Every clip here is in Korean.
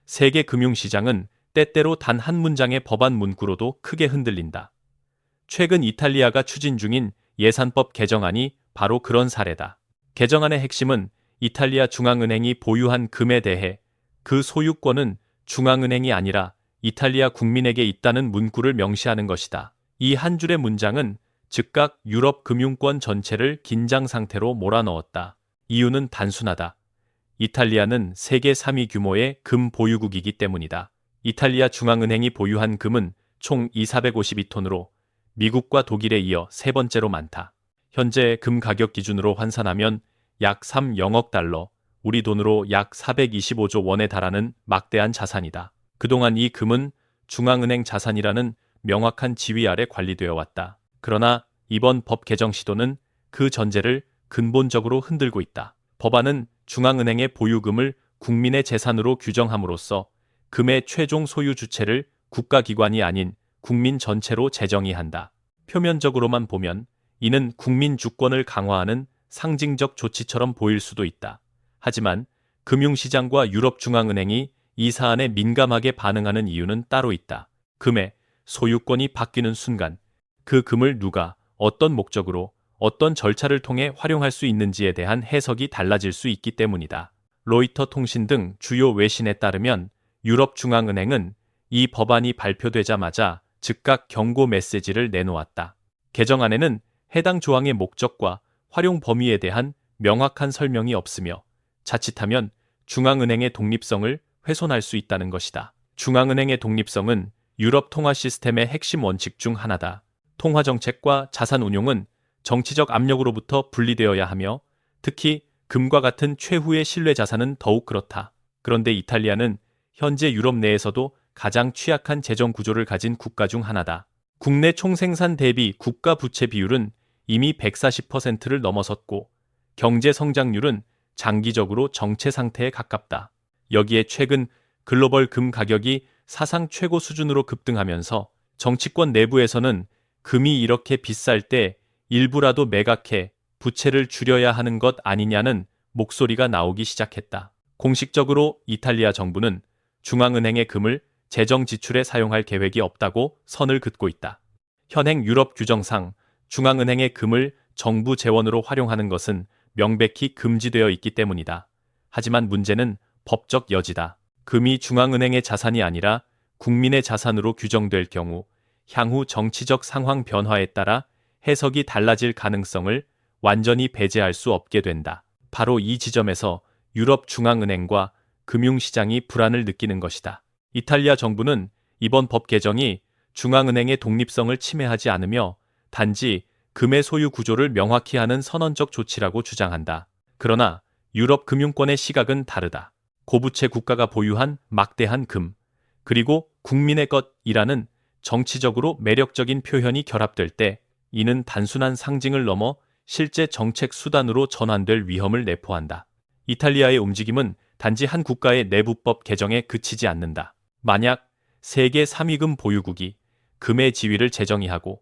세계 금융시장은 때때로 단 한 문장의 법안 문구로도 크게 흔들린다. 최근 이탈리아가 추진 중인 예산법 개정안이 바로 그런 사례다. 개정안의 핵심은 이탈리아 중앙은행이 보유한 금에 대해 그 소유권은 중앙은행이 아니라 이탈리아 국민에게 있다는 문구를 명시하는 것이다. 이 한 줄의 문장은 즉각 유럽 금융권 전체를 긴장 상태로 몰아넣었다. 이유는 단순하다. 이탈리아는 세계 3위 규모의 금 보유국이기 때문이다. 이탈리아 중앙은행이 보유한 금은 총 2,452톤으로 미국과 독일에 이어 세 번째로 많다. 현재 금 가격 기준으로 환산하면 약 3,000억 달러, 우리 돈으로 약 425조 원에 달하는 막대한 자산이다. 그동안 이 금은 중앙은행 자산이라는 명확한 지위 아래 관리되어 왔다. 그러나 이번 법 개정 시도는 그 전제를 근본적으로 흔들고 있다. 법안은 중앙은행의 보유금을 국민의 재산으로 규정함으로써 금의 최종 소유 주체를 국가기관이 아닌 국민 전체로 재정의한다. 표면적으로만 보면 이는 국민 주권을 강화하는 상징적 조치처럼 보일 수도 있다. 하지만 금융시장과 유럽중앙은행이 이 사안에 민감하게 반응하는 이유는 따로 있다. 금의 소유권이 바뀌는 순간 그 금을 누가 어떤 목적으로 어떤 절차를 통해 활용할 수 있는지에 대한 해석이 달라질 수 있기 때문이다. 로이터 통신 등 주요 외신에 따르면 유럽중앙은행은 이 법안이 발표되자마자 즉각 경고 메시지를 내놓았다. 개정안에는 해당 조항의 목적과 활용 범위에 대한 명확한 설명이 없으며 자칫하면 중앙은행의 독립성을 훼손할 수 있다는 것이다. 중앙은행의 독립성은 유럽 통화 시스템의 핵심 원칙 중 하나다. 통화 정책과 자산 운용은 정치적 압력으로부터 분리되어야 하며 특히 금과 같은 최후의 신뢰 자산은 더욱 그렇다. 그런데 이탈리아는 현재 유럽 내에서도 가장 취약한 재정 구조를 가진 국가 중 하나다. 국내 총생산 대비 국가 부채 비율은 이미 140%를 넘어섰고 경제 성장률은 장기적으로 정체 상태에 가깝다. 여기에 최근 글로벌 금 가격이 사상 최고 수준으로 급등하면서 정치권 내부에서는 금이 이렇게 비쌀 때 일부라도 매각해 부채를 줄여야 하는 것 아니냐는 목소리가 나오기 시작했다. 공식적으로 이탈리아 정부는 중앙은행의 금을 재정 지출에 사용할 계획이 없다고 선을 긋고 있다. 현행 유럽 규정상 중앙은행의 금을 정부 재원으로 활용하는 것은 명백히 금지되어 있기 때문이다. 하지만 문제는 법적 여지다. 금이 중앙은행의 자산이 아니라 국민의 자산으로 규정될 경우 향후 정치적 상황 변화에 따라 해석이 달라질 가능성을 완전히 배제할 수 없게 된다. 바로 이 지점에서 유럽 중앙은행과 금융시장이 불안을 느끼는 것이다. 이탈리아 정부는 이번 법 개정이 중앙은행의 독립성을 침해하지 않으며 단지 금의 소유 구조를 명확히 하는 선언적 조치라고 주장한다. 그러나 유럽 금융권의 시각은 다르다. 고부채 국가가 보유한 막대한 금, 그리고 국민의 것이라는 정치적으로 매력적인 표현이 결합될 때 이는 단순한 상징을 넘어 실제 정책 수단으로 전환될 위험을 내포한다. 이탈리아의 움직임은 단지 한 국가의 내부법 개정에 그치지 않는다. 만약 세계 3위 금 보유국이 금의 지위를 재정의하고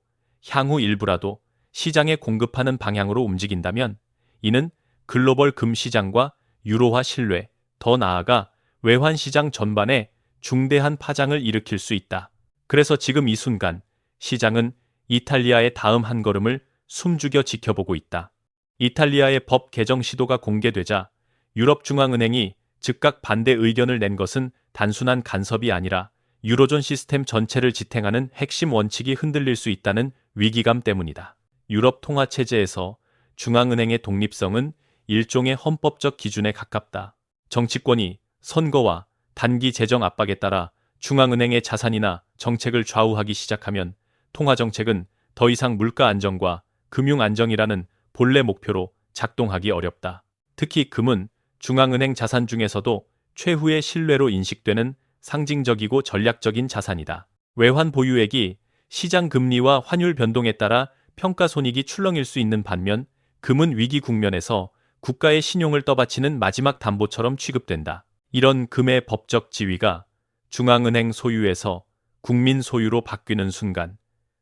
향후 일부라도 시장에 공급하는 방향으로 움직인다면 이는 글로벌 금 시장과 유로화 신뢰, 더 나아가 외환 시장 전반에 중대한 파장을 일으킬 수 있다. 그래서 지금 이 순간 시장은 이탈리아의 다음 한 걸음을 숨죽여 지켜보고 있다. 이탈리아의 법 개정 시도가 공개되자 유럽중앙은행이 즉각 반대 의견을 낸 것은 단순한 간섭이 아니라 유로존 시스템 전체를 지탱하는 핵심 원칙이 흔들릴 수 있다는 위기감 때문이다. 유럽 통화체제에서 중앙은행의 독립성은 일종의 헌법적 기준에 가깝다. 정치권이 선거와 단기 재정 압박에 따라 중앙은행의 자산이나 정책을 좌우하기 시작하면 통화정책은 더 이상 물가 안정과 금융 안정이라는 본래 목표로 작동하기 어렵다. 특히 금은 중앙은행 자산 중에서도 최후의 신뢰로 인식되는 상징적이고 전략적인 자산이다. 외환 보유액이 시장 금리와 환율 변동에 따라 평가 손익이 출렁일 수 있는 반면 금은 위기 국면에서 국가의 신용을 떠받치는 마지막 담보처럼 취급된다. 이런 금의 법적 지위가 중앙은행 소유에서 국민 소유로 바뀌는 순간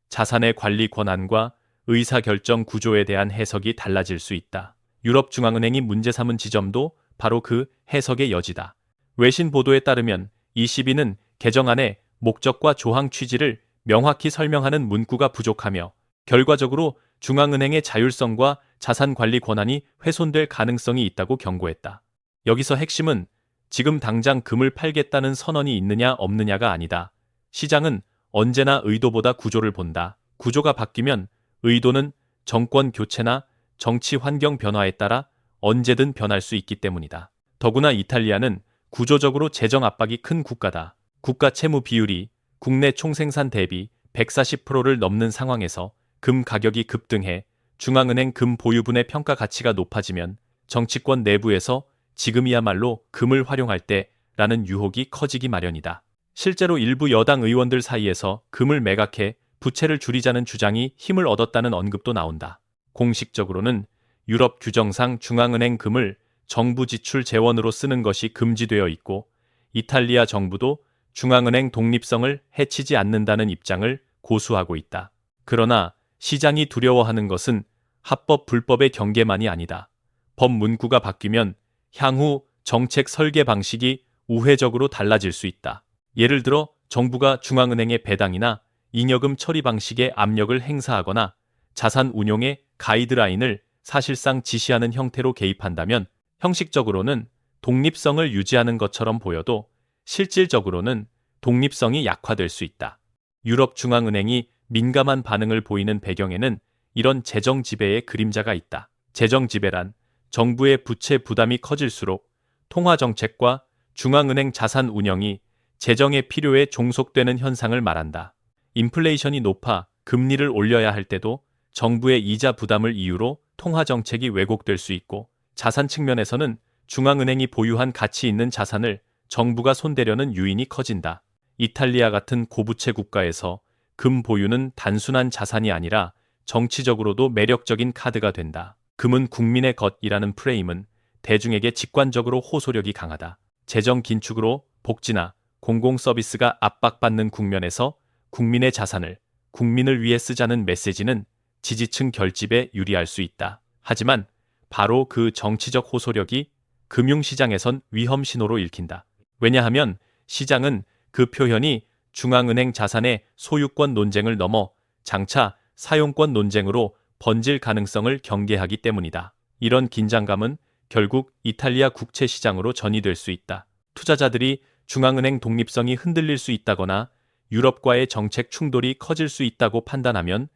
자산의 관리 권한과 의사결정 구조에 대한 해석이 달라질 수 있다. 유럽중앙은행이 문제 삼은 지점도 바로 그 해석의 여지다. 외신 보도에 따르면 22는 개정안의 목적과 조항 취지를 명확히 설명하는 문구가 부족하며 결과적으로 중앙은행의 자율성과 자산관리 권한이 훼손될 가능성이 있다고 경고했다. 여기서 핵심은 지금 당장 금을 팔겠다는 선언이 있느냐 없느냐가 아니다. 시장은 언제나 의도보다 구조를 본다. 구조가 바뀌면 의도는 정권 교체나 정치 환경 변화에 따라 언제든 변할 수 있기 때문이다. 더구나 이탈리아는 구조적으로 재정 압박이 큰 국가다. 국가 채무 비율이 국내 총생산 대비 140%를 넘는 상황에서 금 가격이 급등해 중앙은행 금 보유분의 평가 가치가 높아지면 정치권 내부에서 지금이야말로 금을 활용할 때라는 유혹이 커지기 마련이다. 실제로 일부 여당 의원들 사이에서 금을 매각해 부채를 줄이자는 주장이 힘을 얻었다는 언급도 나온다. 공식적으로는 유럽 규정상 중앙은행 금을 정부 지출 재원으로 쓰는 것이 금지되어 있고 이탈리아 정부도 중앙은행 독립성을 해치지 않는다는 입장을 고수하고 있다. 그러나 시장이 두려워하는 것은 합법 불법의 경계만이 아니다. 법 문구가 바뀌면 향후 정책 설계 방식이 우회적으로 달라질 수 있다. 예를 들어 정부가 중앙은행의 배당이나 잉여금 처리 방식에 압력을 행사하거나 자산 운용의 가이드라인을 사실상 지시하는 형태로 개입한다면 형식적으로는 독립성을 유지하는 것처럼 보여도 실질적으로는 독립성이 약화될 수 있다. 유럽 중앙은행이 민감한 반응을 보이는 배경에는 이런 재정 지배의 그림자가 있다. 재정 지배란 정부의 부채 부담이 커질수록 통화 정책과 중앙은행 자산 운영이 재정의 필요에 종속되는 현상을 말한다. 인플레이션이 높아 금리를 올려야 할 때도 정부의 이자 부담을 이유로 통화 정책이 왜곡될 수 있고 자산 측면에서는 중앙은행이 보유한 가치 있는 자산을 정부가 손대려는 유인이 커진다. 이탈리아 같은 고부채 국가에서 금 보유는 단순한 자산이 아니라 정치적으로도 매력적인 카드가 된다. 금은 국민의 것이라는 프레임은 대중에게 직관적으로 호소력이 강하다. 재정 긴축으로 복지나 공공 서비스가 압박받는 국면에서 국민의 자산을 국민을 위해 쓰자는 메시지는 지지층 결집에 유리할 수 있다. 하지만 바로 그 정치적 호소력이 금융시장에선 위험 신호로 읽힌다. 왜냐하면 시장은 그 표현이 중앙은행 자산의 소유권 논쟁을 넘어 장차 사용권 논쟁으로 번질 가능성을 경계하기 때문이다. 이런 긴장감은 결국 이탈리아 국채 시장으로 전이될 수 있다. 투자자들이 중앙은행 독립성이 흔들릴 수 있다거나 유럽과의 정책 충돌이 커질 수 있다고 판단하면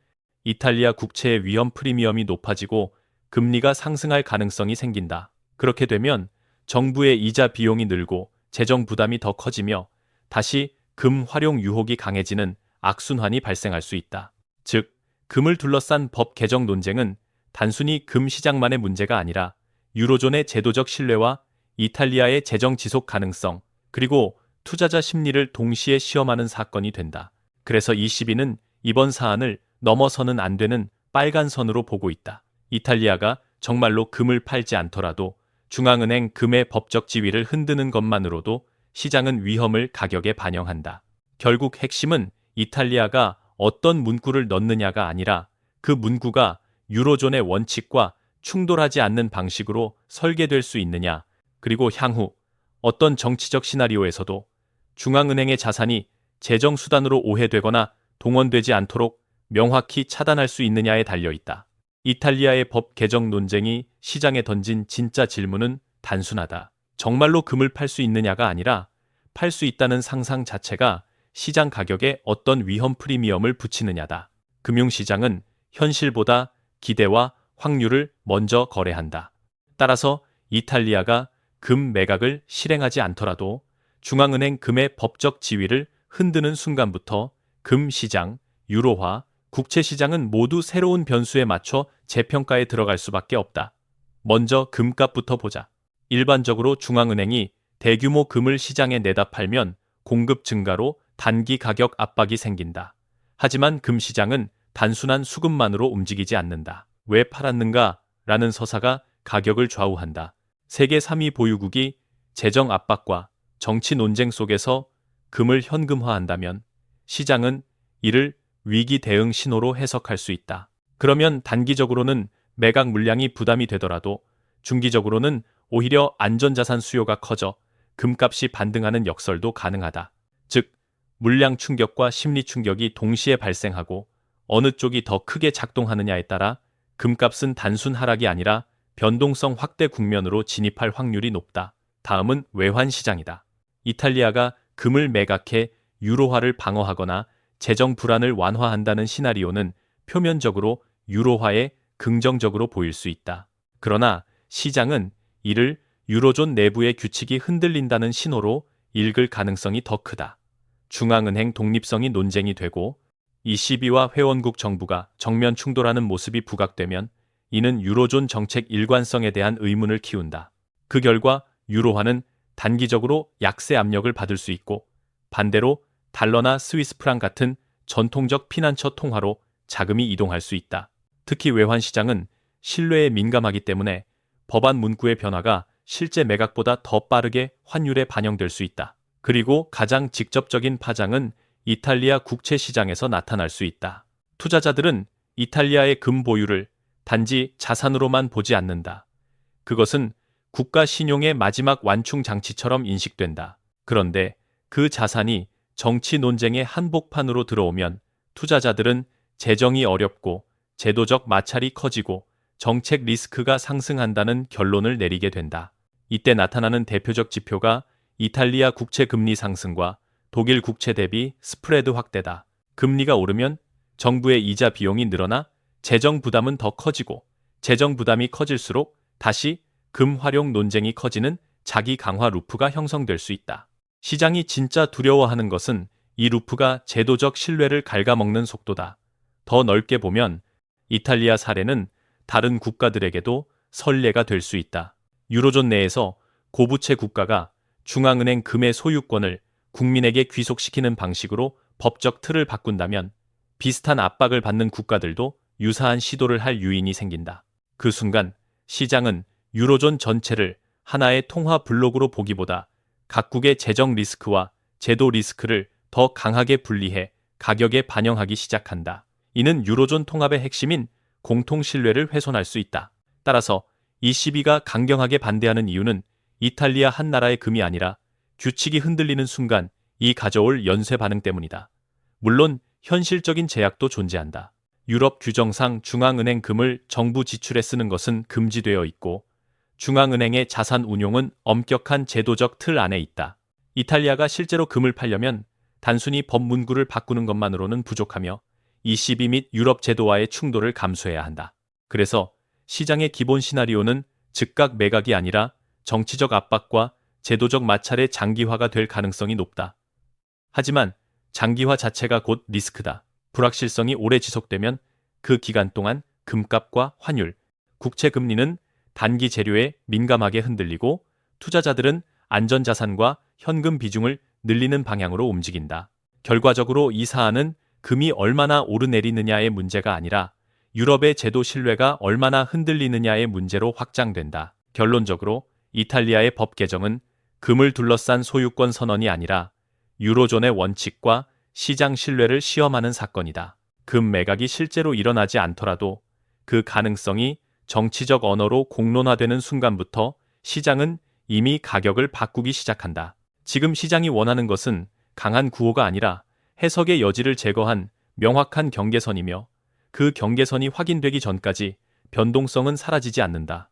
이탈리아 국채의 위험 프리미엄이 높아지고 금리가 상승할 가능성이 생긴다. 그렇게 되면 정부의 이자 비용이 늘고 재정 부담이 더 커지며 다시 금 활용 유혹이 강해지는 악순환이 발생할 수 있다. 즉, 금을 둘러싼 법 개정 논쟁은 단순히 금 시장만의 문제가 아니라 유로존의 제도적 신뢰와 이탈리아의 재정 지속 가능성, 그리고 투자자 심리를 동시에 시험하는 사건이 된다. 그래서 22는 이번 사안을 넘어서는 안 되는 빨간 선으로 보고 있다. 이탈리아가 정말로 금을 팔지 않더라도 중앙은행 금의 법적 지위를 흔드는 것만으로도 시장은 위험을 가격에 반영한다. 결국 핵심은 이탈리아가 어떤 문구를 넣느냐가 아니라 그 문구가 유로존의 원칙과 충돌하지 않는 방식으로 설계될 수 있느냐, 그리고 향후 어떤 정치적 시나리오에서도 중앙은행의 자산이 재정수단으로 오해되거나 동원되지 않도록 명확히 차단할 수 있느냐에 달려있다. 이탈리아의 법 개정 논쟁이 시장에 던진 진짜 질문은 단순하다. 정말로 금을 팔 수 있느냐가 아니라 팔 수 있다는 상상 자체가 시장 가격에 어떤 위험 프리미엄을 붙이느냐다. 금융시장은 현실보다 기대와 확률을 먼저 거래한다. 따라서 이탈리아가 금 매각을 실행하지 않더라도 중앙은행 금의 법적 지위를 흔드는 순간부터 금 시장, 유로화, 국채 시장은 모두 새로운 변수에 맞춰 재평가에 들어갈 수밖에 없다. 먼저 금값부터 보자. 일반적으로 중앙은행이 대규모 금을 시장에 내다 팔면 공급 증가로 단기 가격 압박이 생긴다. 하지만 금 시장은 단순한 수급만으로 움직이지 않는다. 왜 팔았는가? 라는 서사가 가격을 좌우한다. 세계 3위 보유국이 재정 압박과 정치 논쟁 속에서 금을 현금화한다면 시장은 이를 위기 대응 신호로 해석할 수 있다. 그러면 단기적으로는 매각 물량이 부담이 되더라도 중기적으로는 오히려 안전자산 수요가 커져 금값이 반등하는 역설도 가능하다. 즉, 물량 충격과 심리 충격이 동시에 발생하고 어느 쪽이 더 크게 작동하느냐에 따라 금값은 단순 하락이 아니라 변동성 확대 국면으로 진입할 확률이 높다. 다음은 외환 시장이다. 이탈리아가 금을 매각해 유로화를 방어하거나 재정 불안을 완화한다는 시나리오는 표면적으로 유로화에 긍정적으로 보일 수 있다. 그러나 시장은 이를 유로존 내부의 규칙이 흔들린다는 신호로 읽을 가능성이 더 크다. 중앙은행 독립성이 논쟁이 되고 ECB와 회원국 정부가 정면 충돌하는 모습이 부각되면 이는 유로존 정책 일관성에 대한 의문을 키운다. 그 결과 유로화는 단기적으로 약세 압력을 받을 수 있고 반대로 달러나 스위스프랑 같은 전통적 피난처 통화로 자금이 이동할 수 있다. 특히 외환 시장은 신뢰에 민감하기 때문에 법안 문구의 변화가 실제 매각보다 더 빠르게 환율에 반영될 수 있다. 그리고 가장 직접적인 파장은 이탈리아 국채 시장에서 나타날 수 있다. 투자자들은 이탈리아의 금 보유를 단지 자산으로만 보지 않는다. 그것은 국가 신용의 마지막 완충 장치처럼 인식된다. 그런데 그 자산이 정치 논쟁의 한복판으로 들어오면 투자자들은 재정이 어렵고 제도적 마찰이 커지고 정책 리스크가 상승한다는 결론을 내리게 된다. 이때 나타나는 대표적 지표가 이탈리아 국채 금리 상승과 독일 국채 대비 스프레드 확대다. 금리가 오르면 정부의 이자 비용이 늘어나 재정 부담은 더 커지고 재정 부담이 커질수록 다시 금 활용 논쟁이 커지는 자기 강화 루프가 형성될 수 있다. 시장이 진짜 두려워하는 것은 이 루프가 제도적 신뢰를 갉아먹는 속도다. 더 넓게 보면 이탈리아 사례는 다른 국가들에게도 선례가 될 수 있다. 유로존 내에서 고부채 국가가 중앙은행 금의 소유권을 국민에게 귀속시키는 방식으로 법적 틀을 바꾼다면 비슷한 압박을 받는 국가들도 유사한 시도를 할 유인이 생긴다. 그 순간 시장은 유로존 전체를 하나의 통화 블록으로 보기보다 각국의 재정 리스크와 제도 리스크를 더 강하게 분리해 가격에 반영하기 시작한다. 이는 유로존 통합의 핵심인 공통 신뢰를 훼손할 수 있다. 따라서 ECB가 강경하게 반대하는 이유는 이탈리아 한 나라의 금이 아니라 규칙이 흔들리는 순간 이 가져올 연쇄 반응 때문이다. 물론 현실적인 제약도 존재한다. 유럽 규정상 중앙은행 금을 정부 지출에 쓰는 것은 금지되어 있고 중앙은행의 자산 운용은 엄격한 제도적 틀 안에 있다. 이탈리아가 실제로 금을 팔려면 단순히 법 문구를 바꾸는 것만으로는 부족하며 ECB 및 유럽 제도와의 충돌을 감수해야 한다. 그래서 시장의 기본 시나리오는 즉각 매각이 아니라 정치적 압박과 제도적 마찰의 장기화가 될 가능성이 높다. 하지만 장기화 자체가 곧 리스크다. 불확실성이 오래 지속되면 그 기간 동안 금값과 환율, 국채 금리는 단기 재료에 민감하게 흔들리고 투자자들은 안전자산과 현금 비중을 늘리는 방향으로 움직인다. 결과적으로 이 사안은 금이 얼마나 오르내리느냐의 문제가 아니라 유럽의 제도 신뢰가 얼마나 흔들리느냐의 문제로 확장된다. 결론적으로 이탈리아의 법 개정은 금을 둘러싼 소유권 선언이 아니라 유로존의 원칙과 시장 신뢰를 시험하는 사건이다. 금 매각이 실제로 일어나지 않더라도 그 가능성이 정치적 언어로 공론화되는 순간부터 시장은 이미 가격을 바꾸기 시작한다. 지금 시장이 원하는 것은 강한 구호가 아니라 해석의 여지를 제거한 명확한 경계선이며 그 경계선이 확인되기 전까지 변동성은 사라지지 않는다.